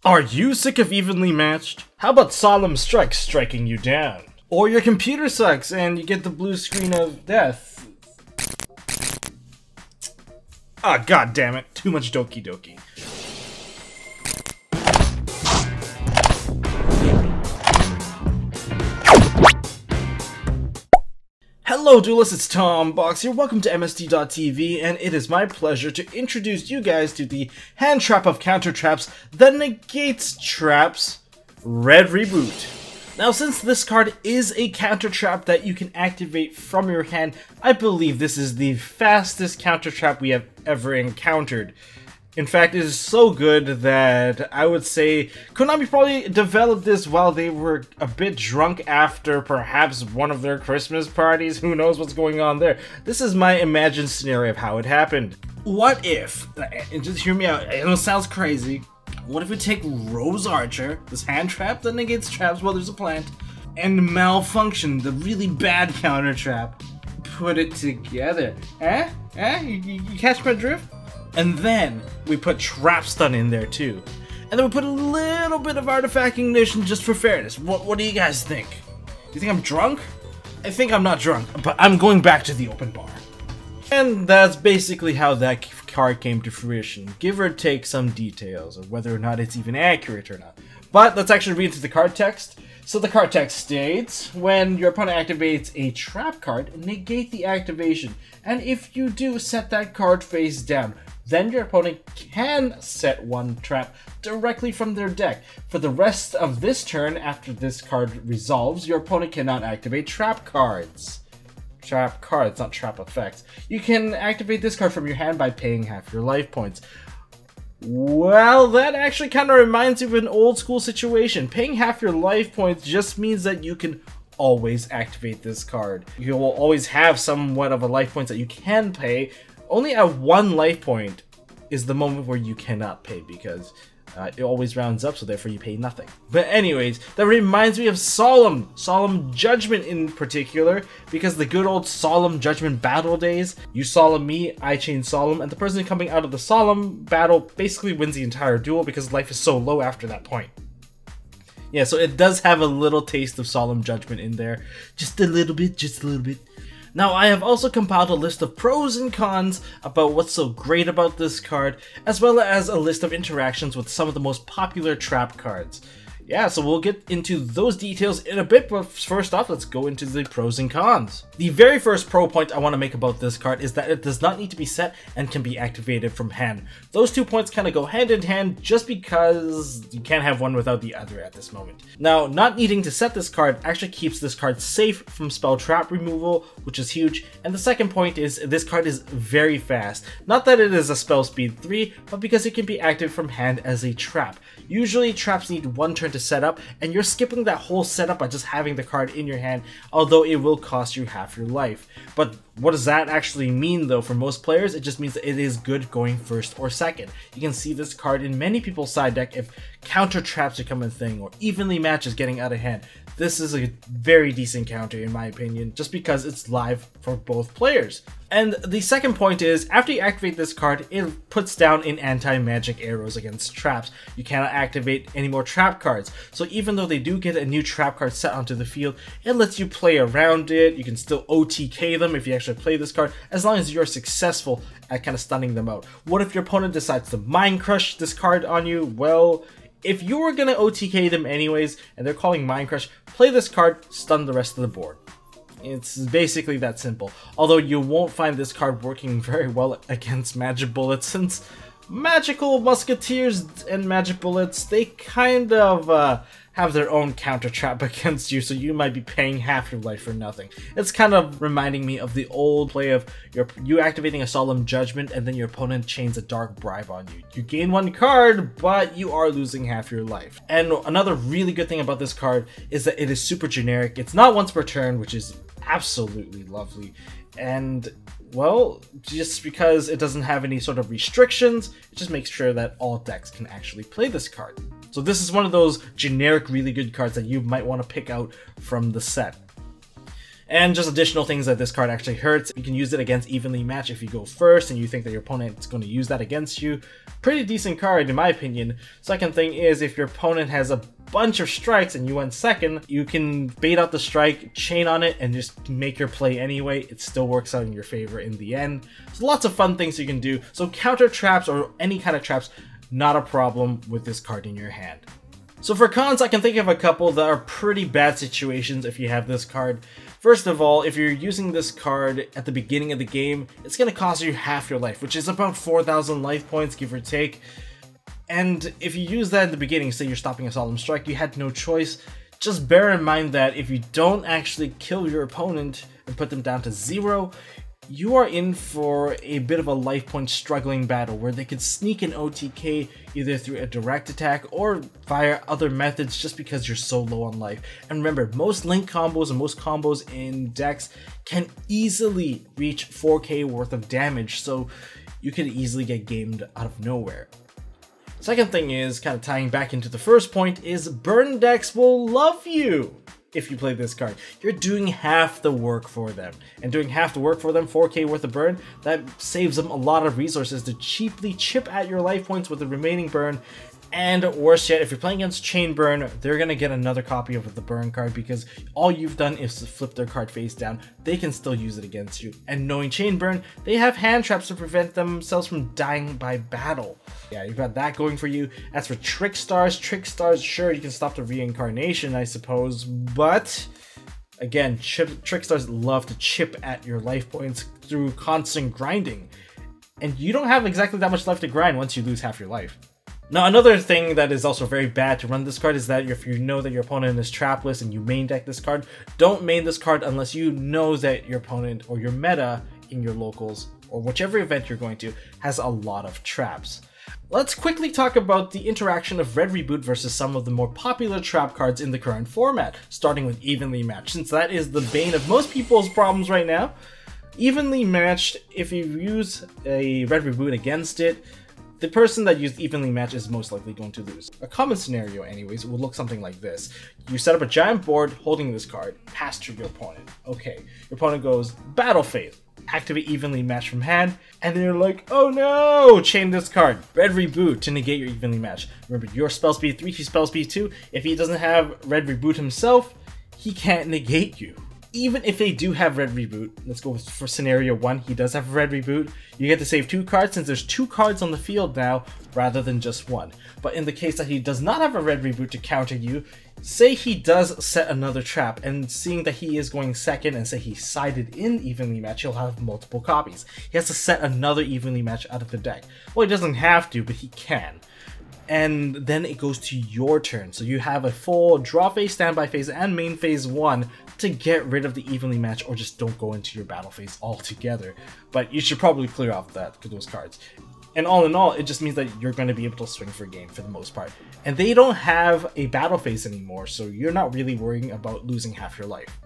Are you sick of evenly matched? How about Solemn Strike striking you down? Or your computer sucks and you get the blue screen of death? Ah, god damn it, too much Doki Doki. Hello Duelists, it's Tom Box here, welcome to MST.TV, and it is my pleasure to introduce you guys to the hand trap of counter traps that negates traps, Red Reboot. Now since this card is a counter trap that you can activate from your hand, I believe this is the fastest counter trap we have ever encountered. In fact, it is so good that I would say Konami probably developed this while they were a bit drunk after perhaps one of their Christmas parties. Who knows what's going on there? This is my imagined scenario of how it happened. What if, and just hear me out, I know it sounds crazy, what if we take Rose Archer, this hand trap that negates traps while there's a plant, and Malfunction, the really bad counter trap, put it together? You catch my drift? And then we put Trap Stun in there too. And then we put a little bit of Artifact Ignition just for fairness. What do you guys think? Do you think I'm drunk? I think I'm not drunk, but I'm going back to the open bar. And that's basically how that card came to fruition. Give or take some details of whether or not it's even accurate or not. But let's actually read through the card text. So the card text states, when your opponent activates a trap card, negate the activation. And if you do, set that card face down. Then your opponent can set one trap directly from their deck. For the rest of this turn, after this card resolves, your opponent cannot activate trap cards. Trap cards, not trap effects. You can activate this card from your hand by paying half your life points. Well, that actually kind of reminds me of an old school situation. Paying half your life points just means that you can always activate this card. You will always have somewhat of a life points that you can pay. Only at one life point is the moment where you cannot pay because it always rounds up, so therefore you pay nothing. But anyways, that reminds me of Solemn Judgment in particular, because the good old Solemn Judgment battle days, you Solemn me, I chain Solemn, and the person coming out of the Solemn battle basically wins the entire duel because life is so low after that point. Yeah, so it does have a little taste of Solemn Judgment in there. Just a little bit, just a little bit. Now, I have also compiled a list of pros and cons about what's so great about this card, as well as a list of interactions with some of the most popular trap cards. Yeah, so we'll get into those details in a bit, but first off, let's go into the pros and cons. The very first pro point I want to make about this card is that it does not need to be set and can be activated from hand. Those 2 points kind of go hand in hand just because you can't have one without the other at this moment. Now, not needing to set this card actually keeps this card safe from spell trap removal, which is huge. And the second point is this card is very fast. Not that it is a spell speed 3, but because it can be active from hand as a trap. Usually traps need one turn to set up, and you're skipping that whole setup by just having the card in your hand, although it will cost you half your life. But what does that actually mean though for most players? It just means that it is good going first or second. You can see this card in many people's side deck if counter traps become a thing or evenly matches getting out of hand. This is a very decent counter in my opinion, just because it's live for both players. And the second point is, after you activate this card, it puts down in anti-magic arrows against traps. You cannot activate any more trap cards. So even though they do get a new trap card set onto the field, it lets you play around it. You can still OTK them if you actually play this card, as long as you're successful at kind of stunning them out. What if your opponent decides to Mind Crush this card on you? Well, if you were gonna OTK them anyways, and they're calling Mind Crush, play this card, stun the rest of the board. It's basically that simple. Although you won't find this card working very well against Magic Bullets, since Magical Musketeers and Magic Bullets, they kind of have their own counter trap against you, so you might be paying half your life for nothing. It's kind of reminding me of the old play of you activating a Solemn Judgment and then your opponent chains a Dark Bribe on you. You gain one card, but you are losing half your life. And another really good thing about this card is that it is super generic. It's not once per turn, which is absolutely lovely. And well, just because it doesn't have any sort of restrictions, it just makes sure that all decks can actually play this card. So this is one of those generic really good cards that you might want to pick out from the set. And just additional things that this card actually hurts. You can use it against evenly match if you go first and you think that your opponent is going to use that against you. Pretty decent card in my opinion. Second thing is, if your opponent has a bunch of strikes and you went second, you can bait out the strike, chain on it, and just make your play anyway. It still works out in your favor in the end. So lots of fun things you can do. So counter traps or any kind of traps, not a problem with this card in your hand. So for cons, I can think of a couple that are pretty bad situations if you have this card. First of all, if you're using this card at the beginning of the game, it's going to cost you half your life, which is about 4,000 life points, give or take. And if you use that in the beginning, say you're stopping a Solemn Strike, you had no choice, just bear in mind that if you don't actually kill your opponent and put them down to 0, you are in for a bit of a life point struggling battle where they could sneak an OTK either through a direct attack or via other methods just because you're so low on life. And remember, most link combos and most combos in decks can easily reach 4k worth of damage, so you could easily get gamed out of nowhere. Second thing is, kind of tying back into the first point, is burn decks will love you if you play this card. You're doing half the work for them. And doing half the work for them, 4k worth of burn, that saves them a lot of resources to cheaply chip at your life points with the remaining burn. And worse yet, if you're playing against Chain Burn, they're going to get another copy of the burn card because all you've done is to flip their card face down. They can still use it against you. And knowing Chain Burn, they have hand traps to prevent themselves from dying by battle. Yeah, you've got that going for you. As for Trick Stars, sure, you can stop the reincarnation, I suppose, but again, Trick Stars love to chip at your life points through constant grinding. And you don't have exactly that much left to grind once you lose half your life. Now, another thing that is also very bad to run this card is that if you know that your opponent is trapless and you main deck this card, don't main this card unless you know that your opponent or your meta in your locals or whichever event you're going to has a lot of traps. Let's quickly talk about the interaction of Red Reboot versus some of the more popular trap cards in the current format, starting with Evenly Matched, since that is the bane of most people's problems right now. Evenly Matched, if you use a Red Reboot against it, the person that used Evenly Matched is most likely going to lose. A common scenario anyways would look something like this. You set up a giant board holding this card, pass to your opponent. Okay, your opponent goes Battle Phase, activate Evenly Matched from hand, and then you're like, oh no, chain this card, Red Reboot to negate your Evenly Matched. Remember, your spell speed 3, his spell speed 2. If he doesn't have Red Reboot himself, he can't negate you. Even if they do have Red Reboot, let's go for scenario 1, he does have Red Reboot, you get to save 2 cards since there's 2 cards on the field now rather than just 1. But in the case that he does not have a Red Reboot to counter you, say he does set another trap, and seeing that he is going second and say he sided in Evenly Matched, he'll have multiple copies. He has to set another Evenly Matched out of the deck. Well, he doesn't have to, but he can. And then it goes to your turn. So you have a full draw phase, standby phase, and main phase 1 to get rid of the Evenly Matched, or just don't go into your battle phase altogether. But you should probably clear off those cards. And all in all, it just means that you're going to be able to swing for game for the most part. And they don't have a battle phase anymore, so you're not really worrying about losing half your life.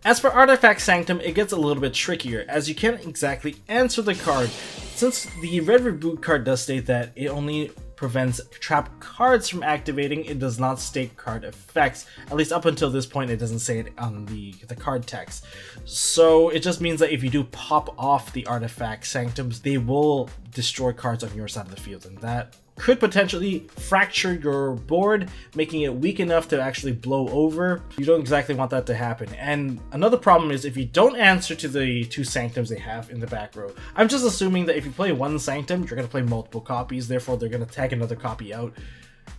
As for Artifact Sanctum, it gets a little bit trickier, as you can't exactly answer the card. Since the Red Reboot card does state that it only prevents trap cards from activating, it does not state card effects. At least up until this point, it doesn't say it on the card text. So it just means that if you do pop off the Artifact Sanctums, they will destroy cards on your side of the field, and that could potentially fracture your board, making it weak enough to actually blow over. You don't exactly want that to happen. And another problem is if you don't answer to the 2 Sanctums they have in the back row. I'm just assuming that if you play 1 Sanctum, you're going to play multiple copies, therefore they're going to tag another copy out.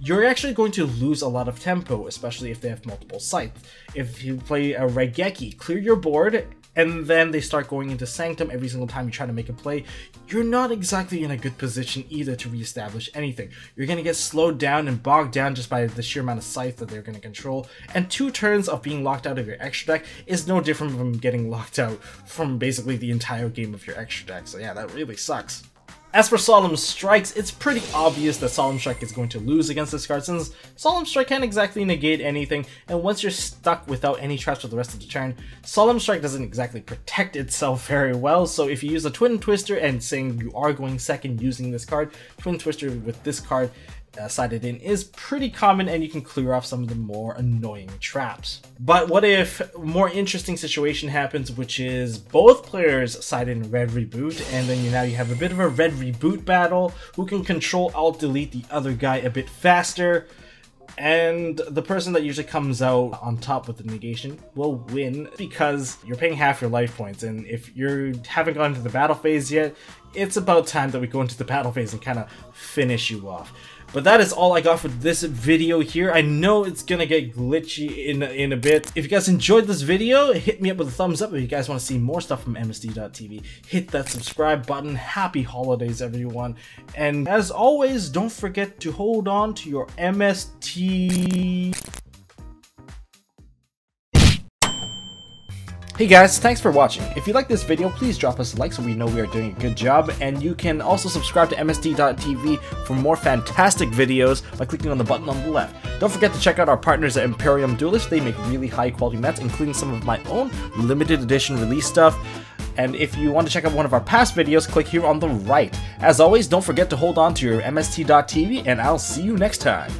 You're actually going to lose a lot of tempo, especially if they have multiple scythes. If you play a Raigeki, clear your board, and then they start going into Sanctum every single time you try to make a play, you're not exactly in a good position either to reestablish anything. You're going to get slowed down and bogged down just by the sheer amount of scythe that they're going to control, and 2 turns of being locked out of your extra deck is no different from getting locked out from basically the entire game of your extra deck, so yeah, that really sucks. As for Solemn Strikes, it's pretty obvious that Solemn Strike is going to lose against this card since Solemn Strike can't exactly negate anything, and once you're stuck without any traps for the rest of the turn, Solemn Strike doesn't exactly protect itself very well, so if you use a Twin Twister and saying you are going second using this card, Twin Twister with this card sighted in is pretty common, and you can clear off some of the more annoying traps. But what if a more interesting situation happens, which is both players sighted in red reboot, and then now you have a bit of a red reboot battle, who can control alt delete the other guy a bit faster, and the person that usually comes out on top with the negation will win because you're paying half your life points, and if you haven't gone into the battle phase yet, it's about time that we go into the battle phase and kind of finish you off. But that is all I got for this video here. I know it's gonna get glitchy in a bit. If you guys enjoyed this video, hit me up with a thumbs up. If you guys want to see more stuff from MST.TV, hit that subscribe button. Happy holidays, everyone. And as always, don't forget to hold on to your MST. Hey guys, thanks for watching. If you like this video, please drop us a like so we know we are doing a good job, and you can also subscribe to MST.TV for more fantastic videos by clicking on the button on the left. Don't forget to check out our partners at Imperium Duelist. They make really high quality mats, including some of my own limited edition release stuff. And if you want to check out one of our past videos, click here on the right. As always, don't forget to hold on to your MST.TV, and I'll see you next time.